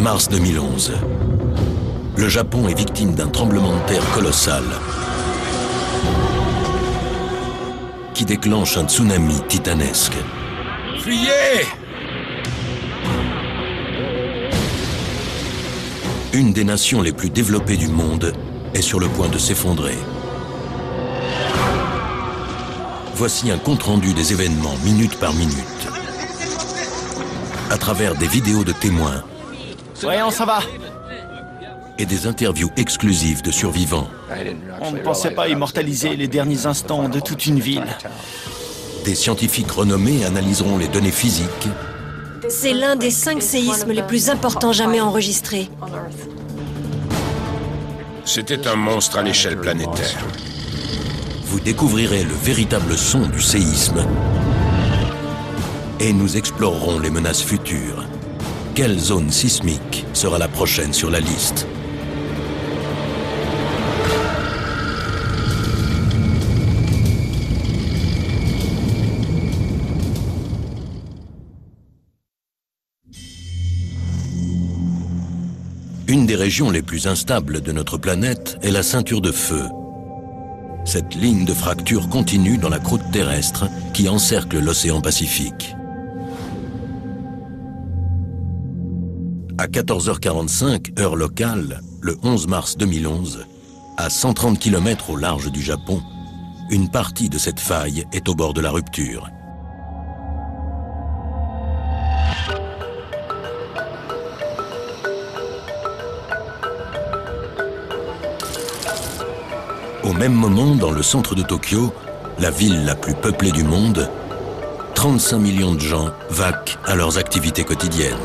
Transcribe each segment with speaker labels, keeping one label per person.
Speaker 1: Mars 2011. Le Japon est victime d'un tremblement de terre colossal qui déclenche un tsunami titanesque.
Speaker 2: Fuyez!
Speaker 1: Une des nations les plus développées du monde est sur le point de s'effondrer. Voici un compte-rendu des événements minute par minute. À travers des vidéos de témoins
Speaker 3: Ouais, on s'en va.
Speaker 1: et des interviews exclusives de survivants.
Speaker 3: On ne pensait pas immortaliser les derniers instants de toute une ville.
Speaker 1: Des scientifiques renommés analyseront les données physiques
Speaker 4: C'est l'un des 5 séismes les plus importants jamais enregistrés.
Speaker 2: C'était un monstre à l'échelle planétaire.
Speaker 1: Vous découvrirez le véritable son du séisme et nous explorerons les menaces futures. Quelle zone sismique sera la prochaine sur la liste? Une des régions les plus instables de notre planète est la ceinture de feu. Cette ligne de fracture continue dans la croûte terrestre qui encercle l'océan Pacifique. À 14h45, heure locale, le 11 mars 2011, à 130 km au large du Japon, une partie de cette faille est au bord de la rupture. Au même moment, dans le centre de Tokyo, la ville la plus peuplée du monde, 35 millions de gens vaquent à leurs activités quotidiennes.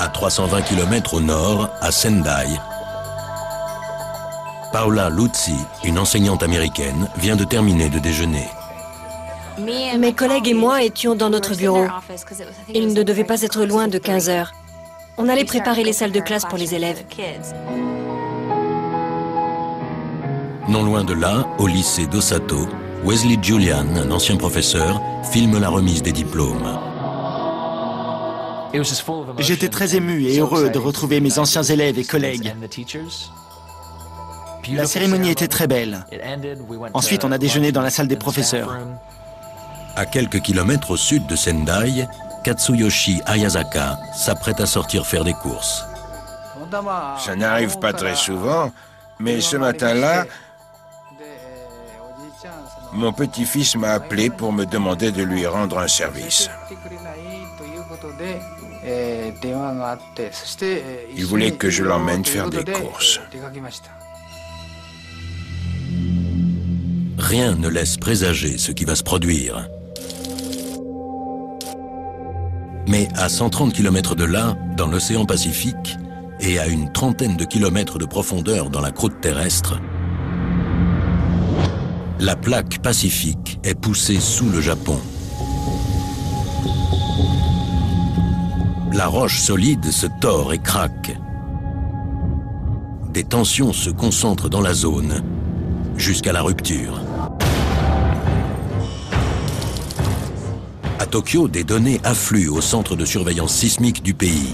Speaker 1: À 320 km au nord, à Sendai, Paola Luzzi, une enseignante américaine, vient de terminer de déjeuner.
Speaker 4: Mes collègues et moi étions dans notre bureau. Il ne devait pas être loin de 15 heures. On allait préparer les salles de classe pour les élèves.
Speaker 1: Non loin de là, au lycée d'Osato, Wesley Julian, un ancien professeur, filme la remise des diplômes.
Speaker 3: J'étais très ému et heureux de retrouver mes anciens élèves et collègues. La cérémonie était très belle. Ensuite, on a déjeuné dans la salle des professeurs.
Speaker 1: À quelques kilomètres au sud de Sendai, Katsuyoshi Ayazaka s'apprête à sortir faire des courses.
Speaker 2: Ça n'arrive pas très souvent, mais ce matin-là, mon petit-fils m'a appelé pour me demander de lui rendre un service. Il voulait que je l'emmène faire des courses.
Speaker 1: Rien ne laisse présager ce qui va se produire. Mais à 130 km de là, dans l'océan Pacifique, et à une trentaine de kilomètres de profondeur dans la croûte terrestre, la plaque Pacifique est poussée sous le Japon. La roche solide se tord et craque. Des tensions se concentrent dans la zone jusqu'à la rupture. À Tokyo, des données affluent au centre de surveillance sismique du pays.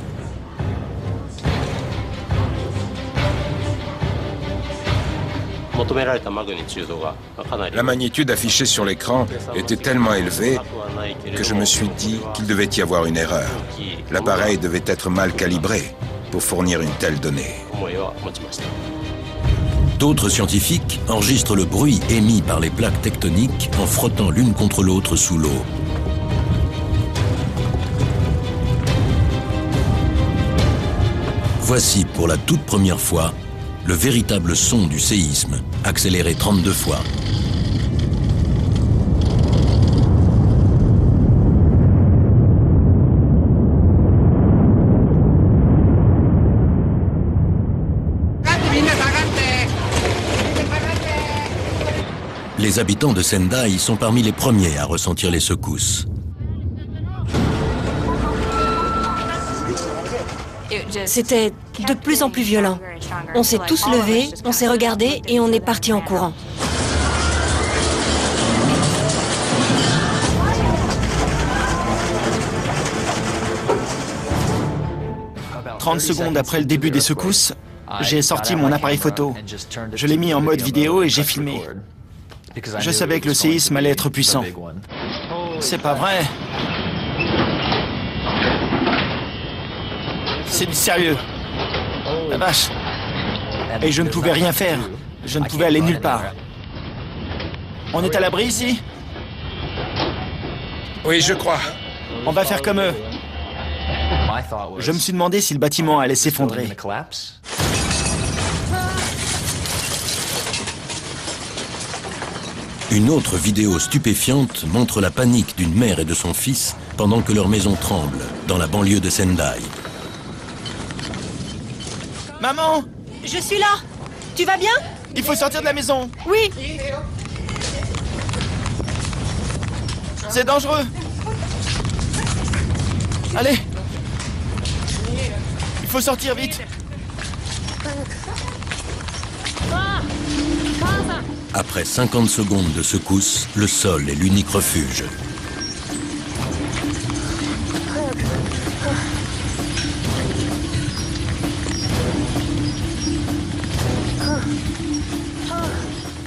Speaker 2: La magnitude affichée sur l'écran était tellement élevée que je me suis dit qu'il devait y avoir une erreur. L'appareil devait être mal calibré pour fournir une telle donnée.
Speaker 1: D'autres scientifiques enregistrent le bruit émis par les plaques tectoniques en frottant l'une contre l'autre sous l'eau. Voici pour la toute première fois le véritable son du séisme, accéléré 32 fois. Les habitants de Sendai sont parmi les premiers à ressentir les secousses.
Speaker 4: C'était de plus en plus violent. On s'est tous levés, on s'est regardés et on est partis en courant.
Speaker 3: 30 secondes après le début des secousses, j'ai sorti mon appareil photo. Je l'ai mis en mode vidéo et j'ai filmé. Je savais que le séisme allait être puissant. C'est pas vrai. C'est du sérieux. La vache. Et je ne pouvais rien faire. Je ne pouvais aller nulle part. On est à l'abri ici?
Speaker 2: Oui, je crois.
Speaker 3: On va faire comme eux. Je me suis demandé si le bâtiment allait s'effondrer.
Speaker 1: Une autre vidéo stupéfiante montre la panique d'une mère et de son fils pendant que leur maison tremble dans la banlieue de Sendai.
Speaker 3: Maman!
Speaker 4: Je suis là. Tu vas bien?
Speaker 3: Il faut sortir de la maison.
Speaker 4: Oui.
Speaker 3: C'est dangereux. Allez. Il faut sortir vite.
Speaker 1: Après 50 secondes de secousse, le sol est l'unique refuge.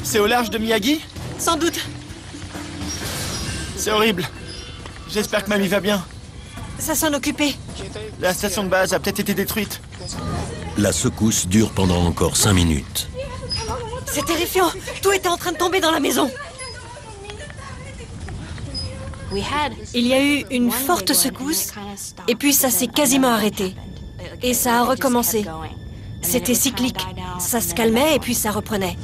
Speaker 3: C'est au large de Miyagi?
Speaker 4: Sans doute.
Speaker 3: C'est horrible. J'espère que mamie va bien.
Speaker 4: Ça s'en occupait.
Speaker 3: La station de base a peut-être été détruite.
Speaker 1: La secousse dure pendant encore 5 minutes.
Speaker 4: C'est terrifiant. Tout était en train de tomber dans la maison. Il y a eu une forte secousse, et puis ça s'est quasiment arrêté. Et ça a recommencé. C'était cyclique. Ça se calmait et puis ça reprenait.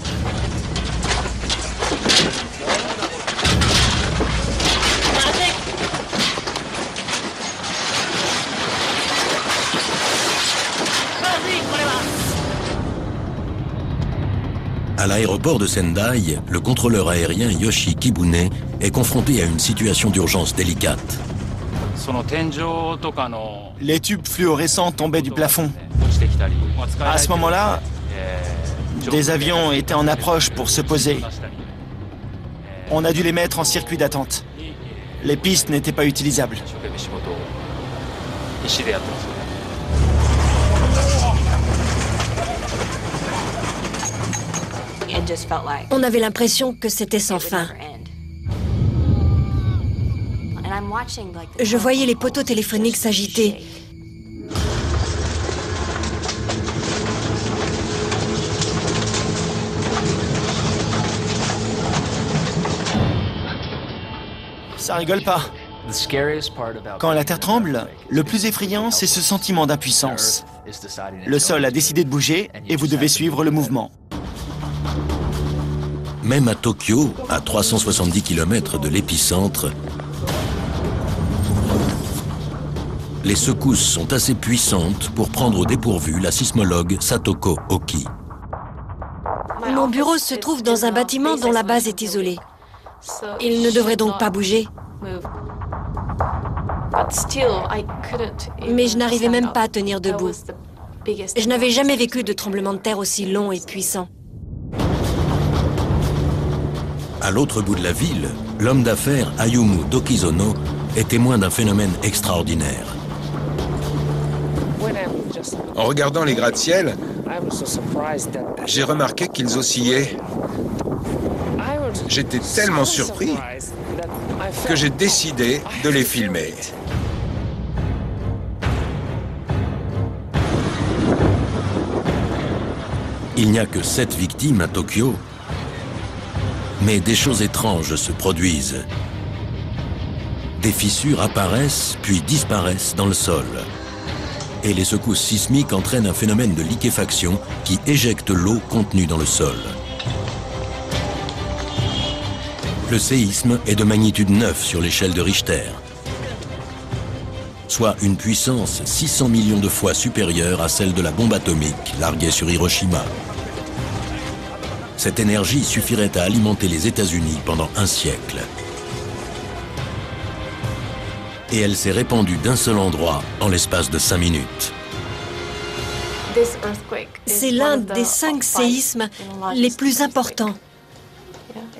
Speaker 1: À l'aéroport de Sendai, le contrôleur aérien Yoshi Kibune est confronté à une situation d'urgence délicate.
Speaker 3: Les tubes fluorescents tombaient du plafond. À ce moment-là, des avions étaient en approche pour se poser. On a dû les mettre en circuit d'attente. Les pistes n'étaient pas utilisables.
Speaker 4: On avait l'impression que c'était sans fin. Je voyais les poteaux téléphoniques s'agiter.
Speaker 3: Ça rigole pas. Quand la Terre tremble, le plus effrayant, c'est ce sentiment d'impuissance. Le sol a décidé de bouger et vous devez suivre le mouvement.
Speaker 1: Même à Tokyo, à 370 km de l'épicentre, les secousses sont assez puissantes pour prendre au dépourvu la sismologue Satoko Oki.
Speaker 4: Mon bureau se trouve dans un bâtiment dont la base est isolée. Il ne devrait donc pas bouger. Mais je n'arrivais même pas à tenir debout. Je n'avais jamais vécu de tremblement de terre aussi long et puissant.
Speaker 1: À l'autre bout de la ville, l'homme d'affaires Ayumu Dokizono est témoin d'un phénomène extraordinaire.
Speaker 2: En regardant les gratte-ciel, j'ai remarqué qu'ils oscillaient. J'étais tellement surpris que j'ai décidé de les filmer.
Speaker 1: Il n'y a que 7 victimes à Tokyo, mais des choses étranges se produisent. Des fissures apparaissent puis disparaissent dans le sol. Et les secousses sismiques entraînent un phénomène de liquéfaction qui éjecte l'eau contenue dans le sol. Le séisme est de magnitude 9 sur l'échelle de Richter, soit une puissance 600 millions de fois supérieure à celle de la bombe atomique larguée sur Hiroshima. Cette énergie suffirait à alimenter les États-Unis pendant un siècle. Et elle s'est répandue d'un seul endroit en l'espace de 5 minutes.
Speaker 4: C'est l'un des 5 séismes les plus importants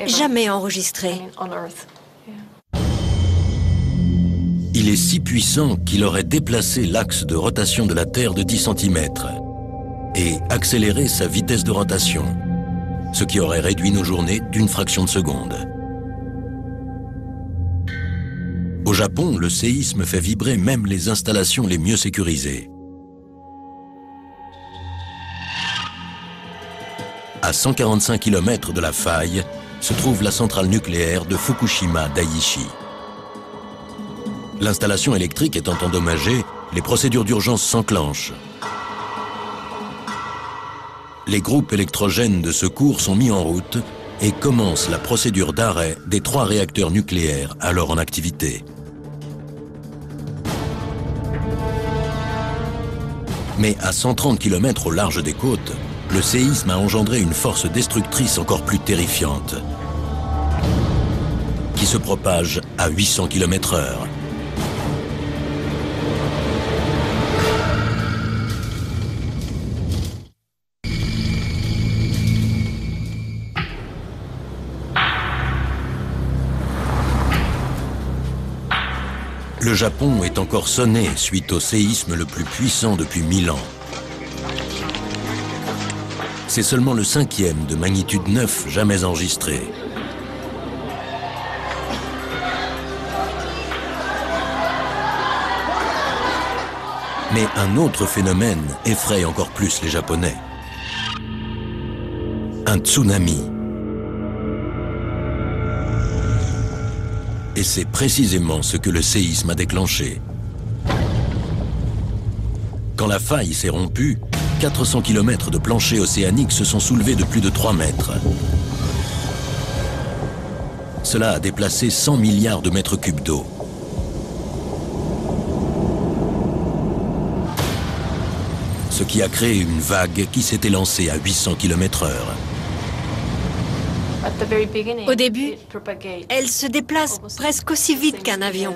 Speaker 4: jamais enregistrés.
Speaker 1: Il Il est si puissant qu'il aurait déplacé l'axe de rotation de la Terre de 10 cm et accéléré sa vitesse de rotation, ce qui aurait réduit nos journées d'une fraction de seconde. Au Japon, le séisme fait vibrer même les installations les mieux sécurisées. À 145 km de la faille se trouve la centrale nucléaire de Fukushima Daiichi. L'installation électrique étant endommagée, les procédures d'urgence s'enclenchent. Les groupes électrogènes de secours sont mis en route et commence la procédure d'arrêt des 3 réacteurs nucléaires alors en activité. Mais à 130 km au large des côtes, le séisme a engendré une force destructrice encore plus terrifiante, qui se propage à 800 km/h. Le Japon est encore sonné suite au séisme le plus puissant depuis 1000 ans. C'est seulement le 5e de magnitude 9 jamais enregistré. Mais un autre phénomène effraie encore plus les Japonais. Un tsunami. Et c'est précisément ce que le séisme a déclenché. Quand la faille s'est rompue, 400 km de plancher océanique se sont soulevés de plus de 3 mètres. Cela a déplacé 100 milliards de mètres cubes d'eau. Ce qui a créé une vague qui s'était lancée à 800 km/h.
Speaker 4: Au début, elle se déplace presque aussi vite qu'un avion.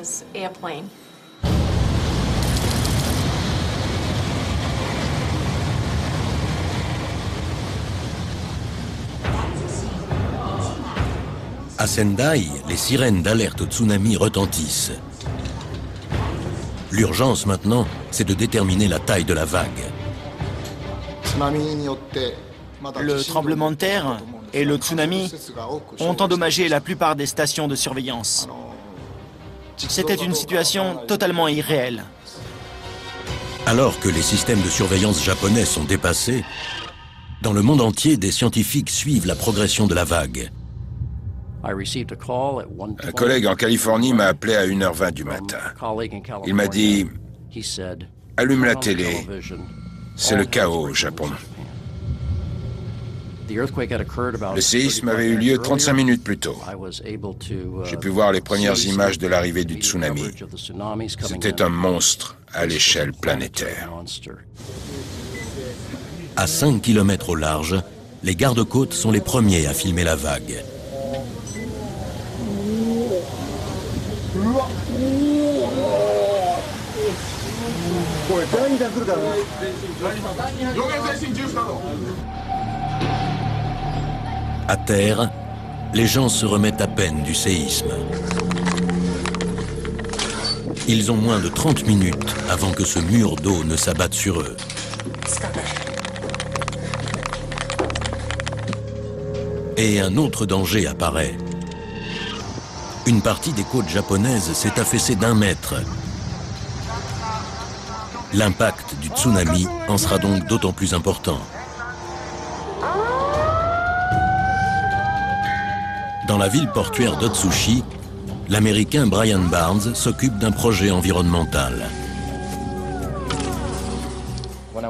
Speaker 1: À Sendai, les sirènes d'alerte au tsunami retentissent. L'urgence maintenant, c'est de déterminer la taille de la vague.
Speaker 3: Le tremblement de terre et le tsunami ont endommagé la plupart des stations de surveillance. C'était une situation totalement irréelle.
Speaker 1: Alors que les systèmes de surveillance japonais sont dépassés, dans le monde entier, des scientifiques suivent la progression de la vague.
Speaker 2: Un collègue en Californie m'a appelé à 1h20 du matin. Il m'a dit « Allume la télé, c'est le chaos au Japon ». Le séisme avait eu lieu 35 minutes plus tôt. J'ai pu voir les premières images de l'arrivée du tsunami. C'était un monstre à l'échelle planétaire.
Speaker 1: À 5 km au large, les gardes-côtes sont les premiers à filmer la vague. À terre, les gens se remettent à peine du séisme. Ils ont moins de 30 minutes avant que ce mur d'eau ne s'abatte sur eux. Et un autre danger apparaît. Une partie des côtes japonaises s'est affaissée d'1 mètre. L'impact du tsunami en sera donc d'autant plus important. Dans la ville portuaire d'Otsushi, l'Américain Brian Barnes s'occupe d'un projet environnemental.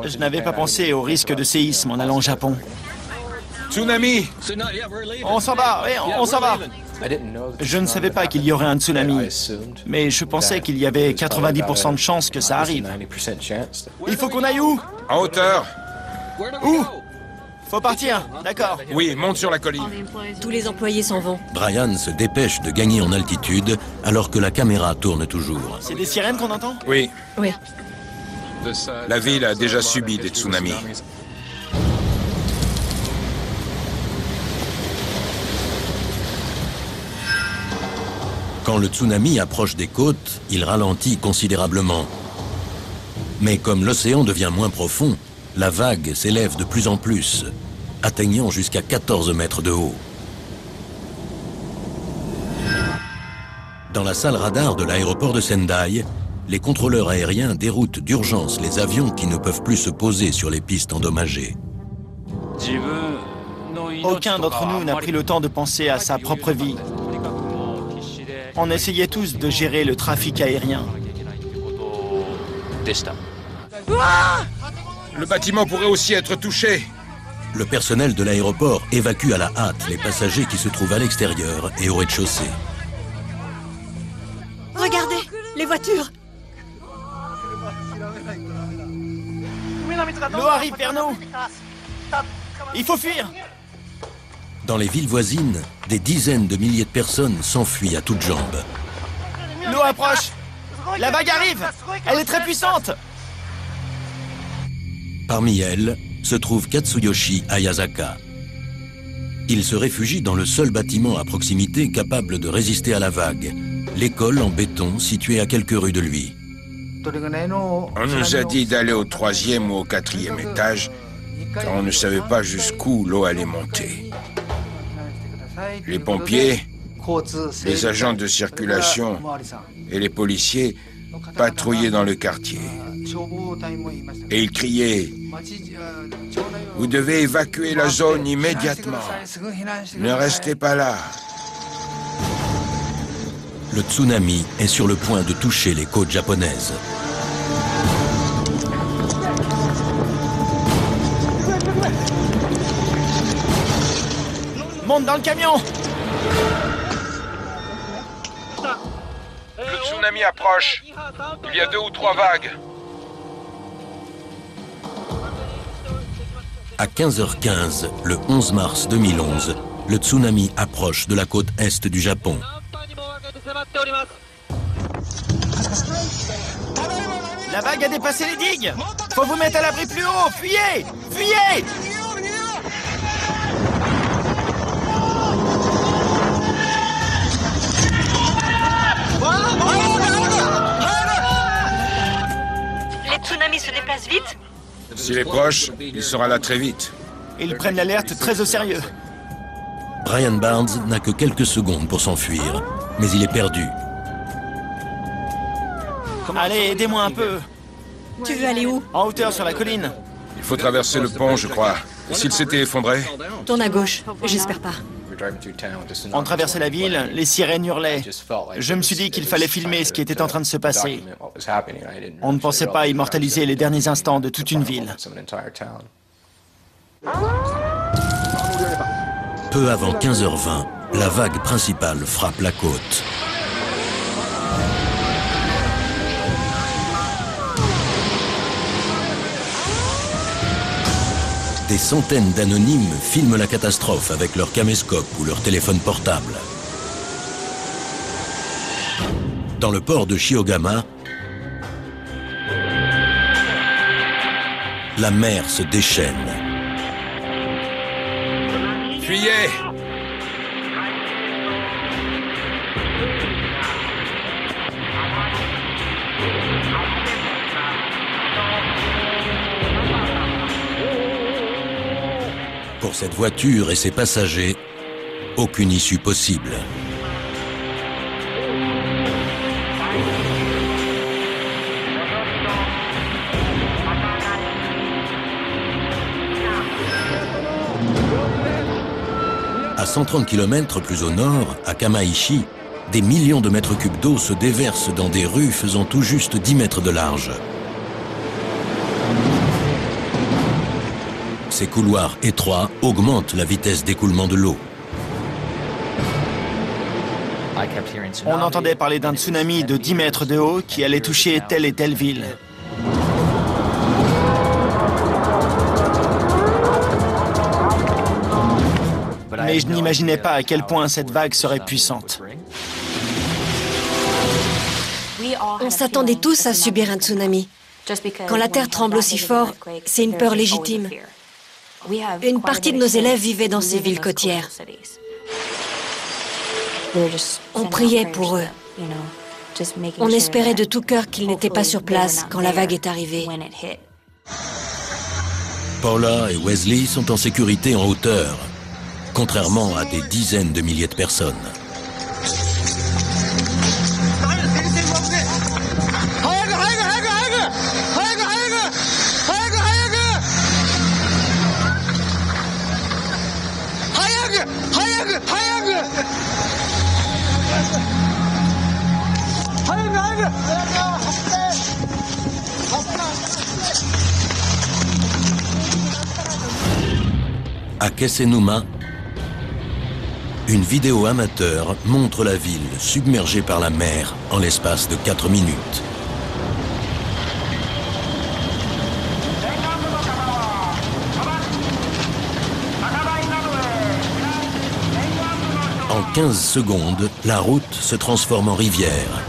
Speaker 3: Je n'avais pas pensé au risque de séisme en allant au Japon.
Speaker 2: Tsunami!
Speaker 3: On s'en va, oui, on s'en va. Je ne savais pas qu'il y aurait un tsunami, mais je pensais qu'il y avait 90% de chances que ça arrive. Il faut qu'on aille où?
Speaker 2: En hauteur!
Speaker 3: Où? Faut partir, d'accord.
Speaker 2: Oui, monte sur la colline.
Speaker 4: Tous les employés s'en vont.
Speaker 1: Brian se dépêche de gagner en altitude alors que la caméra tourne toujours.
Speaker 3: C'est des sirènes qu'on entend?
Speaker 2: Oui.
Speaker 4: Oui.
Speaker 2: La ville a déjà subi des tsunamis.
Speaker 1: Quand le tsunami approche des côtes, il ralentit considérablement. Mais comme l'océan devient moins profond, la vague s'élève de plus en plus, atteignant jusqu'à 14 mètres de haut. Dans la salle radar de l'aéroport de Sendai, les contrôleurs aériens déroutent d'urgence les avions qui ne peuvent plus se poser sur les pistes endommagées.
Speaker 3: Aucun d'entre nous n'a pris le temps de penser à sa propre vie. On essayait tous de gérer le trafic aérien.
Speaker 2: Le bâtiment pourrait aussi être touché.
Speaker 1: Le personnel de l'aéroport évacue à la hâte les passagers qui se trouvent à l'extérieur et au rez-de-chaussée.
Speaker 4: Regardez, les voitures.
Speaker 3: L'eau arrive vers nous. Il faut fuir.
Speaker 1: Dans les villes voisines, des dizaines de milliers de personnes s'enfuient à toutes jambes.
Speaker 3: L'eau approche. La vague arrive. Elle est très puissante.
Speaker 1: Parmi elles se trouve Katsuyoshi Ayazaka. Il se réfugie dans le seul bâtiment à proximité capable de résister à la vague, l'école en béton située à quelques rues de lui.
Speaker 2: On nous a dit d'aller au 3e ou au 4e étage, car on ne savait pas jusqu'où l'eau allait monter. Les pompiers, les agents de circulation et les policiers patrouillaient dans le quartier. Et ils criaient « Vous devez évacuer la zone immédiatement. Ne restez pas là. »
Speaker 1: Le tsunami est sur le point de toucher les côtes japonaises.
Speaker 3: Monte dans le camion.
Speaker 2: Le tsunami approche. Il y a 2 ou 3 vagues.
Speaker 1: À 15h15, le 11 mars 2011, le tsunami approche de la côte est du Japon.
Speaker 3: La vague a dépassé les digues. Faut vous mettre à l'abri plus haut. Fuyez. Fuyez.
Speaker 4: Les tsunamis se déplacent vite.
Speaker 2: S'il est proche, il sera là très vite.
Speaker 3: Ils prennent l'alerte très au sérieux.
Speaker 1: Brian Barnes n'a que quelques secondes pour s'enfuir, mais il est perdu.
Speaker 3: Allez, aidez-moi un peu.
Speaker 4: Tu veux aller où?
Speaker 3: En hauteur sur la colline.
Speaker 2: Il faut traverser le pont, je crois. Et s'il s'était effondré?
Speaker 4: Tourne à gauche. J'espère pas.
Speaker 3: On traversait la ville, les sirènes hurlaient. Je me suis dit qu'il fallait filmer ce qui était en train de se passer. On ne pensait pas immortaliser les derniers instants de toute une ville.
Speaker 1: Peu avant 15h20, la vague principale frappe la côte. Des centaines d'anonymes filment la catastrophe avec leur caméscope ou leur téléphone portable. Dans le port de Shiogama, la mer se déchaîne.
Speaker 2: Fuyez!
Speaker 1: Pour cette voiture et ses passagers, aucune issue possible. À 130 km plus au nord, à Kamaishi, des millions de mètres cubes d'eau se déversent dans des rues faisant tout juste 10 mètres de large. Ces couloirs étroits augmentent la vitesse d'écoulement de l'eau.
Speaker 3: On entendait parler d'un tsunami de 10 mètres de haut qui allait toucher telle et telle ville. Mais je n'imaginais pas à quel point cette vague serait puissante.
Speaker 4: On s'attendait tous à subir un tsunami. Quand la terre tremble aussi fort, c'est une peur légitime. Une partie de nos élèves vivaient dans ces villes côtières. On priait pour eux. On espérait de tout cœur qu'ils n'étaient pas sur place quand la vague est arrivée.
Speaker 1: Paula et Wesley sont en sécurité en hauteur, contrairement à des dizaines de milliers de personnes. À Kessenuma, une vidéo amateur montre la ville submergée par la mer en l'espace de 4 minutes. En 15 secondes, la route se transforme en rivière.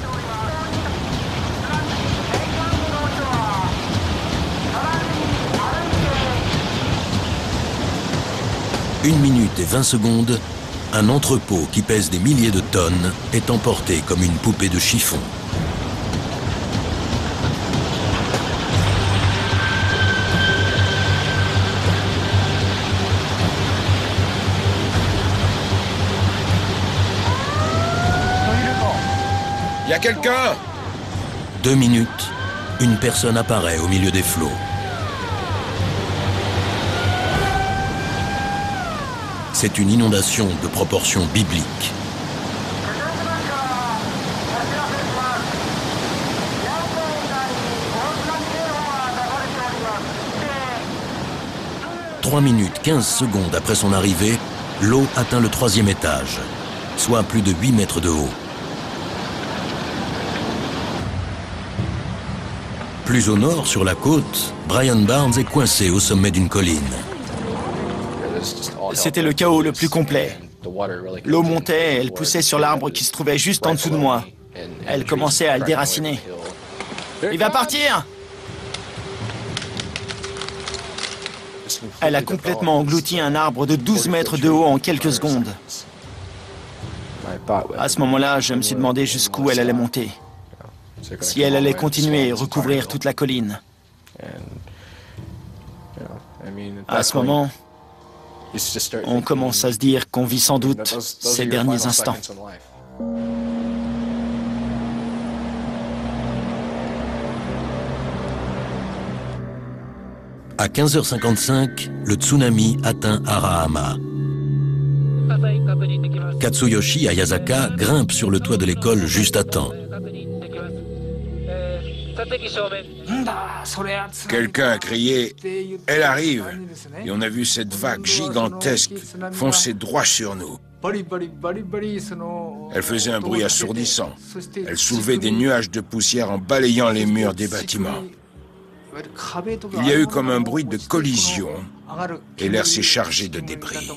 Speaker 1: Une minute et 20 secondes, un entrepôt qui pèse des milliers de tonnes est emporté comme une poupée de chiffon.
Speaker 2: Il y a quelqu'un!
Speaker 1: 2 minutes, une personne apparaît au milieu des flots. C'est une inondation de proportions bibliques. « 3 minutes 15 secondes après son arrivée, l'eau atteint le 3e étage, soit plus de 8 mètres de haut. Plus au nord, sur la côte, Brian Barnes est coincé au sommet d'une colline.
Speaker 3: C'était le chaos le plus complet. L'eau montait, elle poussait sur l'arbre qui se trouvait juste en dessous de moi. Elle commençait à le déraciner. Il va partir! Elle a complètement englouti un arbre de 12 mètres de haut en quelques secondes. À ce moment-là, je me suis demandé jusqu'où elle allait monter. Si elle allait continuer et recouvrir toute la colline. À ce moment, on commence à se dire qu'on vit sans doute ces derniers instants.
Speaker 1: À 15h55, le tsunami atteint Arahama. Katsuyoshi Ayazaka grimpe sur le toit de l'école juste à temps.
Speaker 2: Quelqu'un a crié « Elle arrive !» et on a vu cette vague gigantesque foncer droit sur nous. Elle faisait un bruit assourdissant. Elle soulevait des nuages de poussière en balayant les murs des bâtiments. Il y a eu comme un bruit de collision et l'air s'est chargé de débris.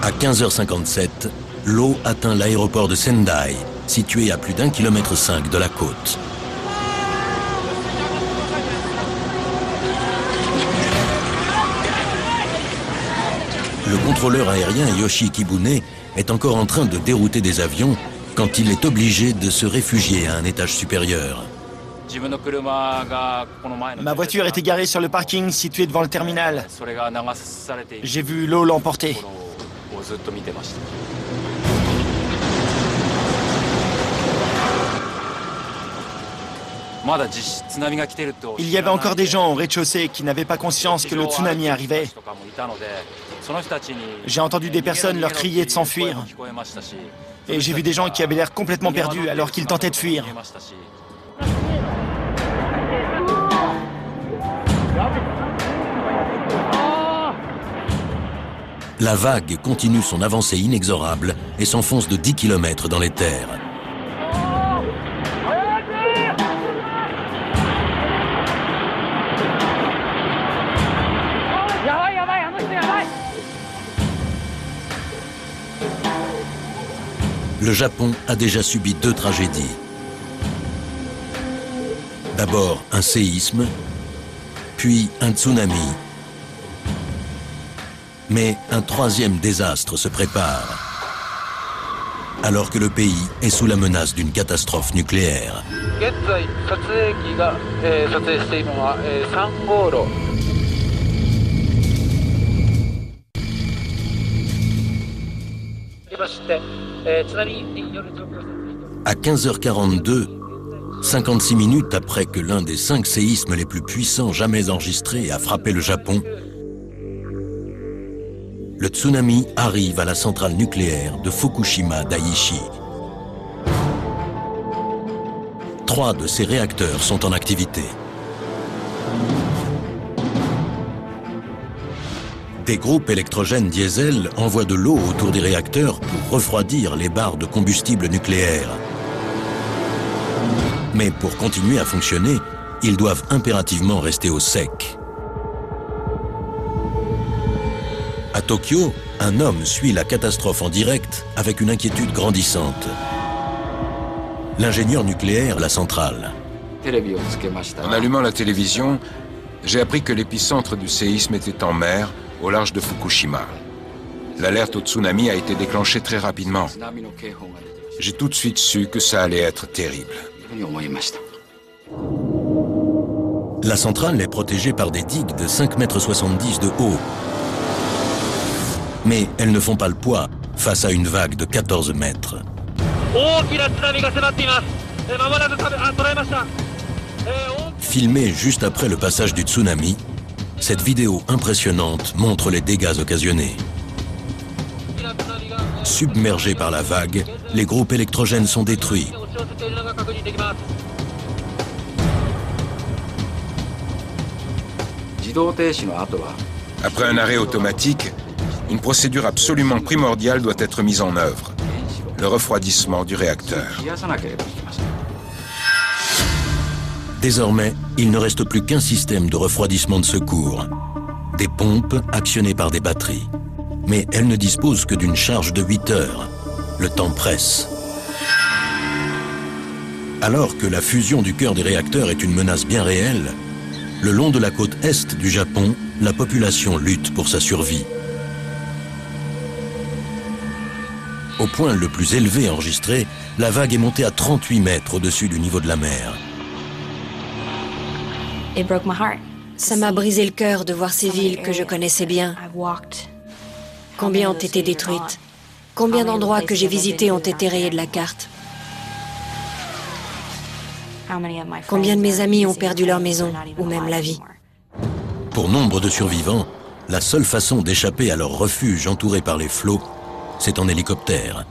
Speaker 1: À 15h57, l'eau atteint l'aéroport de Sendai, situé à plus d'1,5 km de la côte. Le contrôleur aérien Yoshi Kibune est encore en train de dérouter des avions quand il est obligé de se réfugier à un étage supérieur.
Speaker 3: Ma voiture était garée sur le parking situé devant le terminal. J'ai vu l'eau l'emporter. Il y avait encore des gens au rez-de-chaussée qui n'avaient pas conscience que le tsunami arrivait. J'ai entendu des personnes leur crier de s'enfuir. Et j'ai vu des gens qui avaient l'air complètement perdus alors qu'ils tentaient de fuir.
Speaker 1: La vague continue son avancée inexorable et s'enfonce de 10 km dans les terres. Le Japon a déjà subi 2 tragédies. D'abord un séisme, puis un tsunami. Mais un troisième désastre se prépare, alors que le pays est sous la menace d'une catastrophe nucléaire. À 15h42, 56 minutes après que l'un des 5 séismes les plus puissants jamais enregistrés a frappé le Japon, le tsunami arrive à la centrale nucléaire de Fukushima Daiichi. 3 de ces réacteurs sont en activité. Des groupes électrogènes diesel envoient de l'eau autour des réacteurs pour refroidir les barres de combustible nucléaire. Mais pour continuer à fonctionner, ils doivent impérativement rester au sec. À Tokyo, un homme suit la catastrophe en direct avec une inquiétude grandissante. L'ingénieur nucléaire, la centrale.
Speaker 2: En allumant la télévision, j'ai appris que l'épicentre du séisme était en mer, au large de Fukushima. L'alerte au tsunami a été déclenchée très rapidement. J'ai tout de suite su que ça allait être terrible.
Speaker 1: La centrale est protégée par des digues de 5,70 m de haut. Mais elles ne font pas le poids face à une vague de 14 mètres. Filmée juste après le passage du tsunami, cette vidéo impressionnante montre les dégâts occasionnés. Submergés par la vague, les groupes électrogènes sont détruits.
Speaker 2: Après un arrêt automatique, une procédure absolument primordiale doit être mise en œuvre. Le refroidissement du réacteur.
Speaker 1: Désormais, il ne reste plus qu'un système de refroidissement de secours. Des pompes actionnées par des batteries. Mais elles ne disposent que d'une charge de 8 heures. Le temps presse. Alors que la fusion du cœur des réacteurs est une menace bien réelle, le long de la côte est du Japon, la population lutte pour sa survie. Au point le plus élevé enregistré, la vague est montée à 38 mètres au-dessus du niveau de la mer.
Speaker 4: Ça m'a brisé le cœur de voir ces villes que je connaissais bien. Combien ont été détruites? Combien d'endroits que j'ai visités ont été rayés de la carte? Combien de mes amis ont perdu leur maison ou même la vie?
Speaker 1: Pour nombre de survivants, la seule façon d'échapper à leur refuge entouré par les flots, c'est en hélicoptère.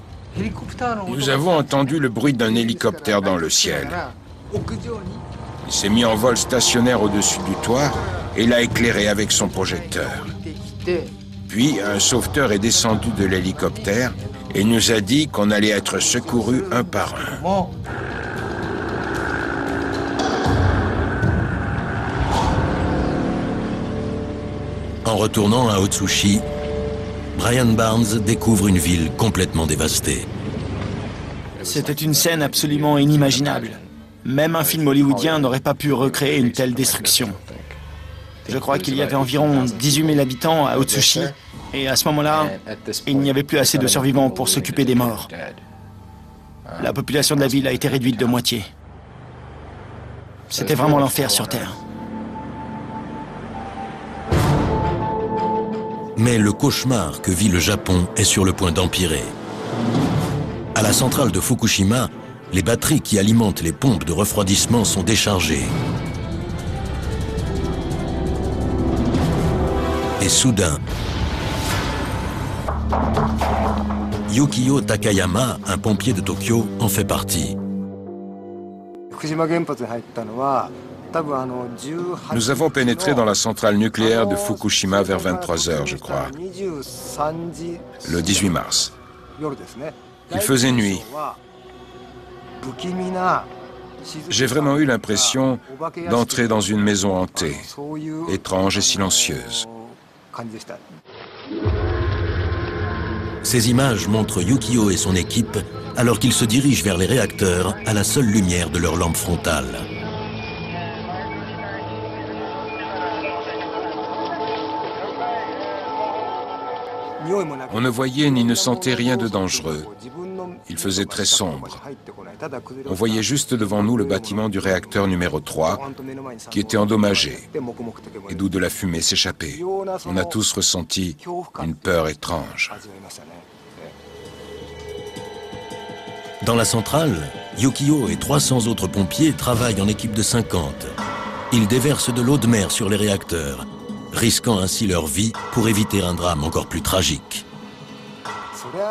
Speaker 2: Nous avons entendu le bruit d'un hélicoptère dans le ciel. Il s'est mis en vol stationnaire au-dessus du toit et l'a éclairé avec son projecteur. Puis, un sauveteur est descendu de l'hélicoptère et nous a dit qu'on allait être secourus un par un.
Speaker 1: En retournant à Otsuchi, Brian Barnes découvre une ville complètement dévastée.
Speaker 3: C'était une scène absolument inimaginable. Même un film hollywoodien n'aurait pas pu recréer une telle destruction. Je crois qu'il y avait environ 18 000 habitants à Otsuchi, et à ce moment-là, il n'y avait plus assez de survivants pour s'occuper des morts. La population de la ville a été réduite de moitié. C'était vraiment l'enfer sur Terre.
Speaker 1: Mais le cauchemar que vit le Japon est sur le point d'empirer. À la centrale de Fukushima, les batteries qui alimentent les pompes de refroidissement sont déchargées. Et soudain, Yukio Takayama, un pompier de Tokyo, en fait partie.
Speaker 2: Nous avons pénétré dans la centrale nucléaire de Fukushima vers 23 h, je crois, le 18 mars. Il faisait nuit. J'ai vraiment eu l'impression d'entrer dans une maison hantée, étrange et silencieuse.
Speaker 1: Ces images montrent Yukio et son équipe alors qu'ils se dirigent vers les réacteurs à la seule lumière de leur lampe frontale.
Speaker 2: On ne voyait ni ne sentait rien de dangereux. Il faisait très sombre. On voyait juste devant nous le bâtiment du réacteur numéro 3 qui était endommagé et d'où de la fumée s'échappait. On a tous ressenti une peur étrange.
Speaker 1: Dans la centrale, Yukio et 300 autres pompiers travaillent en équipe de 50. Ils déversent de l'eau de mer sur les réacteurs, risquant ainsi leur vie pour éviter un drame encore plus tragique.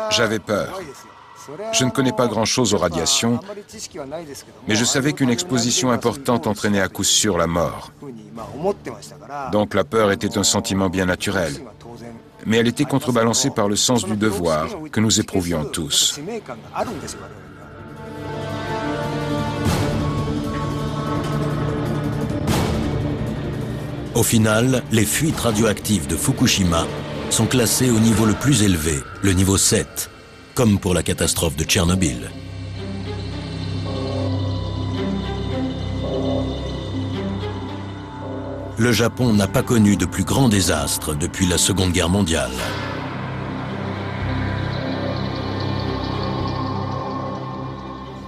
Speaker 2: J'avais peur. Je ne connais pas grand-chose aux radiations, mais je savais qu'une exposition importante entraînait à coup sûr la mort. Donc la peur était un sentiment bien naturel, mais elle était contrebalancée par le sens du devoir que nous éprouvions tous.
Speaker 1: Au final, les fuites radioactives de Fukushima sont classées au niveau le plus élevé, le niveau 7, comme pour la catastrophe de Tchernobyl. Le Japon n'a pas connu de plus grand désastre depuis la Seconde Guerre mondiale.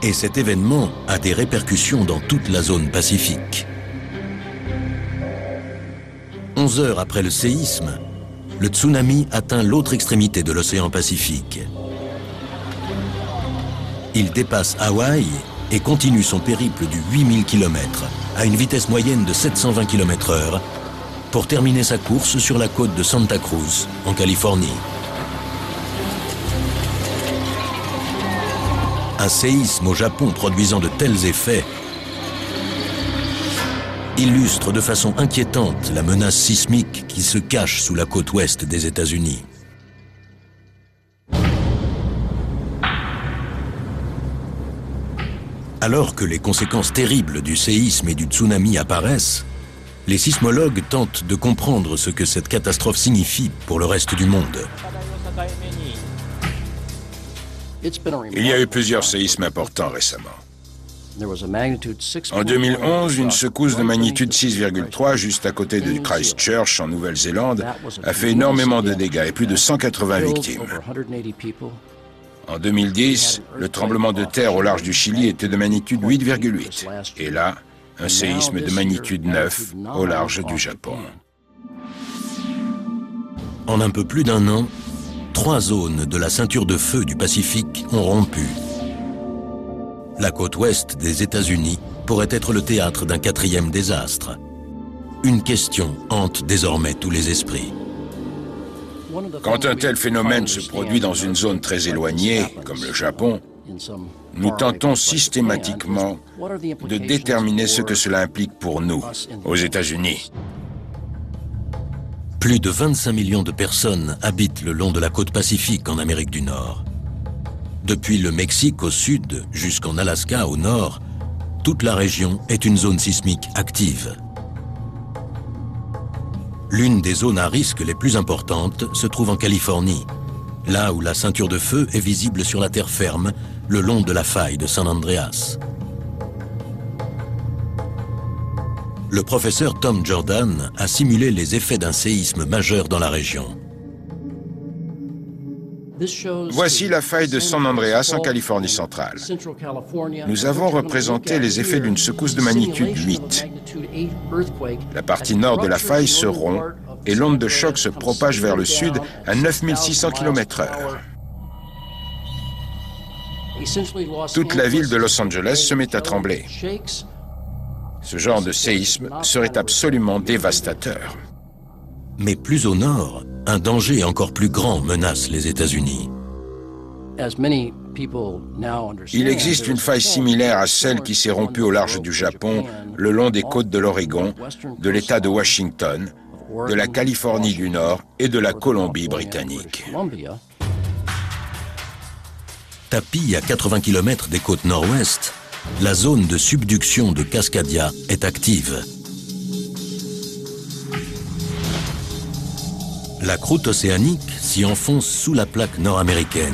Speaker 1: Et cet événement a des répercussions dans toute la zone Pacifique. 11 heures après le séisme, le tsunami atteint l'autre extrémité de l'océan Pacifique. Il dépasse Hawaï et continue son périple du 8000 km à une vitesse moyenne de 720 km/h pour terminer sa course sur la côte de Santa Cruz, en Californie. Un séisme au Japon produisant de tels effets illustre de façon inquiétante la menace sismique qui se cache sous la côte ouest des États-Unis. Alors que les conséquences terribles du séisme et du tsunami apparaissent, les sismologues tentent de comprendre ce que cette catastrophe signifie pour le reste du monde.
Speaker 2: Il y a eu plusieurs séismes importants récemment. En 2011, une secousse de magnitude 6,3 juste à côté de Christchurch, en Nouvelle-Zélande, a fait énormément de dégâts et plus de 180 victimes. En 2010, le tremblement de terre au large du Chili était de magnitude 8,8. Et là, un séisme de magnitude 9 au large du Japon.
Speaker 1: En un peu plus d'un an, 3 zones de la ceinture de feu du Pacifique ont rompu. La côte ouest des États-Unis pourrait être le théâtre d'un 4e désastre. Une question hante désormais tous les esprits.
Speaker 2: Quand un tel phénomène se produit dans une zone très éloignée, comme le Japon, nous tentons systématiquement de déterminer ce que cela implique pour nous, aux États-Unis.
Speaker 1: Plus de 25 millions de personnes habitent le long de la côte Pacifique en Amérique du Nord. Depuis le Mexique au sud jusqu'en Alaska au nord, toute la région est une zone sismique active. L'une des zones à risque les plus importantes se trouve en Californie, là où la ceinture de feu est visible sur la terre ferme, le long de la faille de San Andreas. Le professeur Tom Jordan a simulé les effets d'un séisme majeur dans la région.
Speaker 2: Voici la faille de San Andreas en Californie centrale. Nous avons représenté les effets d'une secousse de magnitude 8. La partie nord de la faille se rompt et l'onde de choc se propage vers le sud à 9600 km/h. Toute la ville de Los Angeles se met à trembler. Ce genre de séisme serait absolument dévastateur.
Speaker 1: Mais plus au nord, un danger encore plus grand menace les États-Unis.
Speaker 2: Il existe une faille similaire à celle qui s'est rompue au large du Japon, le long des côtes de l'Oregon, de l'État de Washington, de la Californie du Nord et de la Colombie-Britannique.
Speaker 1: Tapie à 80 km des côtes nord-ouest, la zone de subduction de Cascadia est active. La croûte océanique s'y enfonce sous la plaque nord-américaine.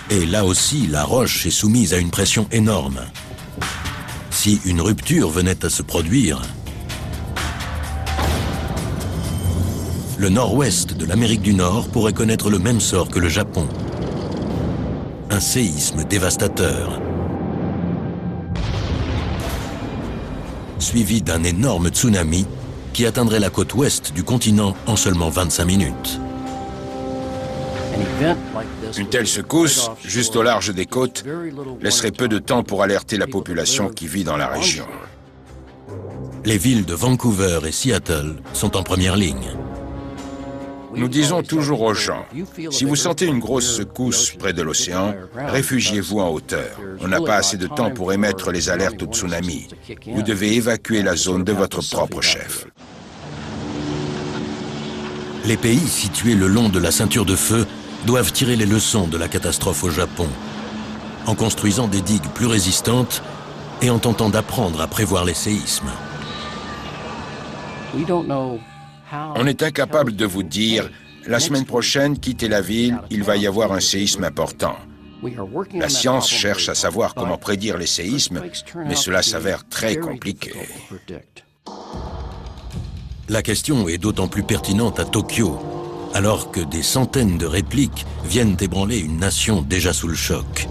Speaker 1: Et là aussi, la roche est soumise à une pression énorme. Si une rupture venait à se produire, le nord-ouest de l'Amérique du Nord pourrait connaître le même sort que le Japon. Un séisme dévastateur, suivi d'un énorme tsunami qui atteindrait la côte ouest du continent en seulement 25 minutes.
Speaker 2: Une telle secousse, juste au large des côtes, laisserait peu de temps pour alerter la population qui vit dans la région.
Speaker 1: Les villes de Vancouver et Seattle sont en première ligne.
Speaker 2: Nous disons toujours aux gens, si vous sentez une grosse secousse près de l'océan, réfugiez-vous en hauteur. On n'a pas assez de temps pour émettre les alertes au tsunami. Vous devez évacuer la zone de votre propre chef.
Speaker 1: Les pays situés le long de la ceinture de feu doivent tirer les leçons de la catastrophe au Japon, en construisant des digues plus résistantes et en tentant d'apprendre à prévoir les séismes.
Speaker 2: On est incapable de vous dire, la semaine prochaine, quittez la ville, il va y avoir un séisme important. La science cherche à savoir comment prédire les séismes, mais cela s'avère très compliqué.
Speaker 1: La question est d'autant plus pertinente à Tokyo, alors que des centaines de répliques viennent ébranler une nation déjà sous le choc.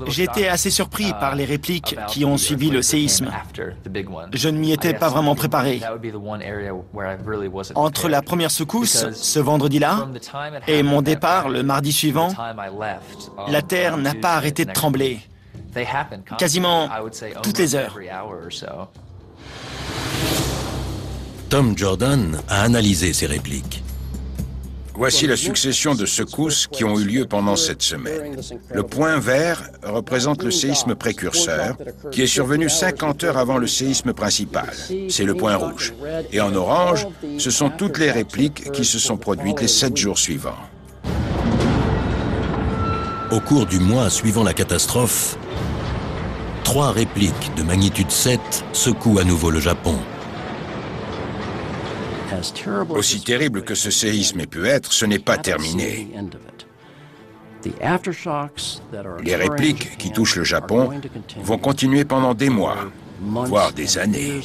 Speaker 3: J'ai été assez surpris par les répliques qui ont suivi le séisme. Je ne m'y étais pas vraiment préparé. Entre la première secousse, ce vendredi-là, et mon départ le mardi suivant, la Terre n'a pas arrêté de trembler. Quasiment toutes les heures.
Speaker 1: Tom Jordan a analysé ces répliques.
Speaker 2: Voici la succession de secousses qui ont eu lieu pendant cette semaine. Le point vert représente le séisme précurseur, qui est survenu 50 heures avant le séisme principal. C'est le point rouge. Et en orange, ce sont toutes les répliques qui se sont produites les 7 jours suivants.
Speaker 1: Au cours du mois suivant la catastrophe, 3 répliques de magnitude 7 secouent à nouveau le Japon.
Speaker 2: Aussi terrible que ce séisme ait pu être, ce n'est pas terminé. Les répliques qui touchent le Japon vont continuer pendant des mois, voire des années.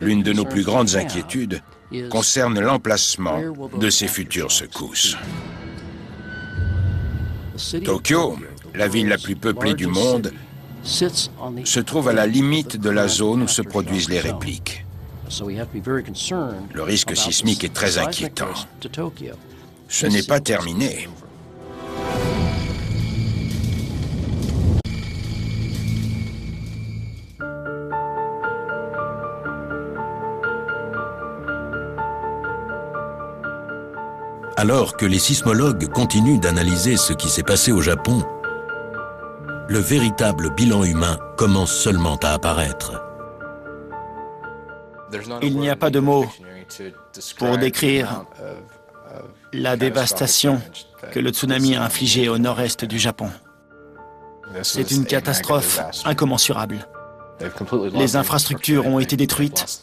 Speaker 2: L'une de nos plus grandes inquiétudes concerne l'emplacement de ces futures secousses. Tokyo, la ville la plus peuplée du monde, se trouve à la limite de la zone où se produisent les répliques. Le risque sismique est très inquiétant. Ce n'est pas terminé.
Speaker 1: Alors que les sismologues continuent d'analyser ce qui s'est passé au Japon, le véritable bilan humain commence seulement à apparaître.
Speaker 3: Il n'y a pas de mots pour décrire la dévastation que le tsunami a infligée au nord-est du Japon. C'est une catastrophe incommensurable. Les infrastructures ont été détruites.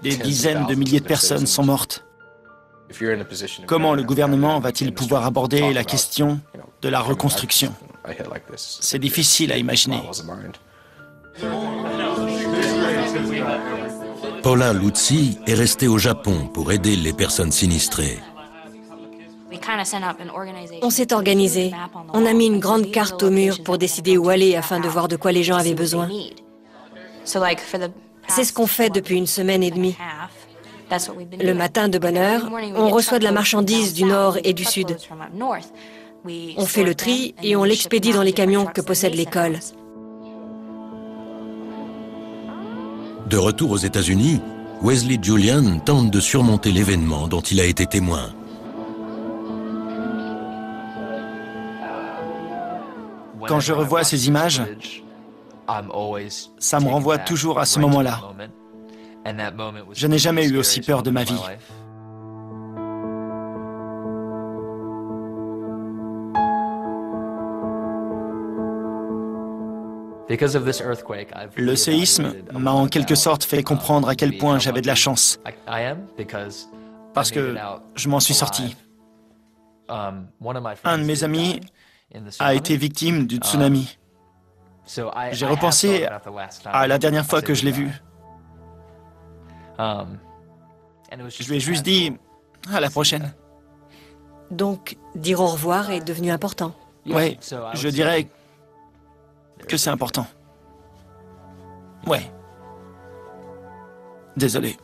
Speaker 3: Des dizaines de milliers de personnes sont mortes. Comment le gouvernement va-t-il pouvoir aborder la question de la reconstruction? C'est difficile à imaginer.
Speaker 1: Paula Luzzi est restée au Japon pour aider les personnes sinistrées.
Speaker 4: On s'est organisé. On a mis une grande carte au mur pour décider où aller afin de voir de quoi les gens avaient besoin. C'est ce qu'on fait depuis une semaine et demie. Le matin, de bonne heure, on reçoit de la marchandise du nord et du sud. On fait le tri et on l'expédie dans les camions que possède l'école.
Speaker 1: De retour aux États-Unis, Wesley Julian tente de surmonter l'événement dont il a été témoin.
Speaker 3: Quand je revois ces images, ça me renvoie toujours à ce moment-là. Je n'ai jamais eu aussi peur de ma vie. Le séisme m'a en quelque sorte fait comprendre à quel point j'avais de la chance, parce que je m'en suis sorti. Un de mes amis a été victime du tsunami. J'ai repensé à la dernière fois que je l'ai vu. Je lui ai juste dit à la prochaine.
Speaker 4: Donc, dire au revoir est devenu important.
Speaker 3: Ouais, je dirais que c'est important. Ouais. Désolé.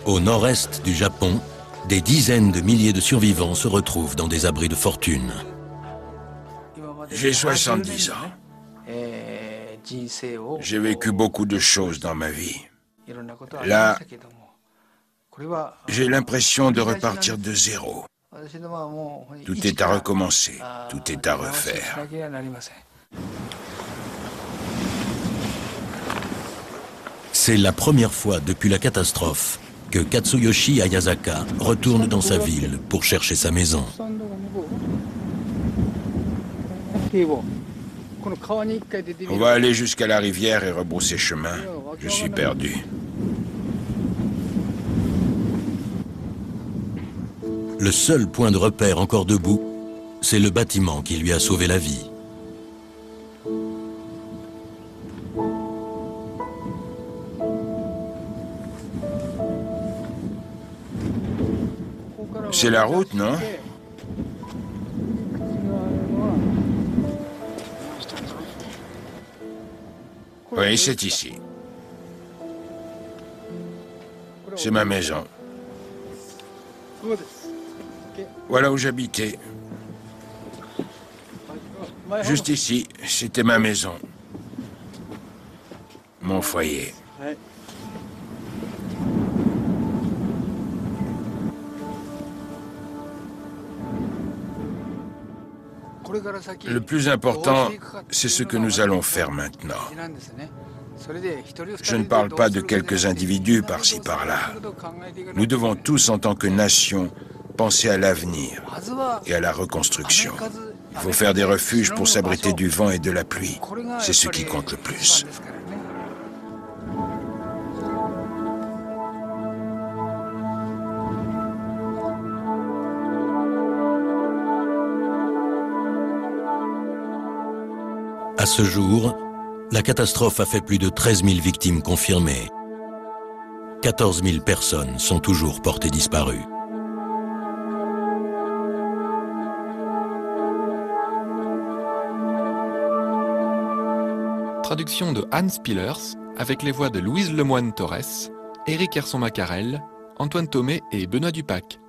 Speaker 1: Au nord-est du Japon, des dizaines de milliers de survivants se retrouvent dans des abris de fortune.
Speaker 2: J'ai 70 ans. J'ai vécu beaucoup de choses dans ma vie. Là, j'ai l'impression de repartir de zéro. Tout est à recommencer, tout est à refaire.
Speaker 1: C'est la première fois depuis la catastrophe que Katsuyoshi Ayazaka retourne dans sa ville pour chercher sa maison.
Speaker 2: On va aller jusqu'à la rivière et rebrousser chemin. Je suis perdu.
Speaker 1: Le seul point de repère encore debout, c'est le bâtiment qui lui a sauvé la vie.
Speaker 2: C'est la route, non? Oui, c'est ici. C'est ma maison. Voilà où j'habitais. Juste ici, c'était ma maison. Mon foyer. Le plus important, c'est ce que nous allons faire maintenant. Je ne parle pas de quelques individus par-ci par-là. Nous devons tous, en tant que nation, penser à l'avenir et à la reconstruction. Il faut faire des refuges pour s'abriter du vent et de la pluie. C'est ce qui compte le plus.
Speaker 1: À ce jour, la catastrophe a fait plus de 13 000 victimes confirmées. 14 000 personnes sont toujours portées disparues.
Speaker 5: Traduction de Hans Pillers, avec les voix de Louise Lemoine-Torres, Éric Herson-Macarel, Antoine Thomé et Benoît Dupac.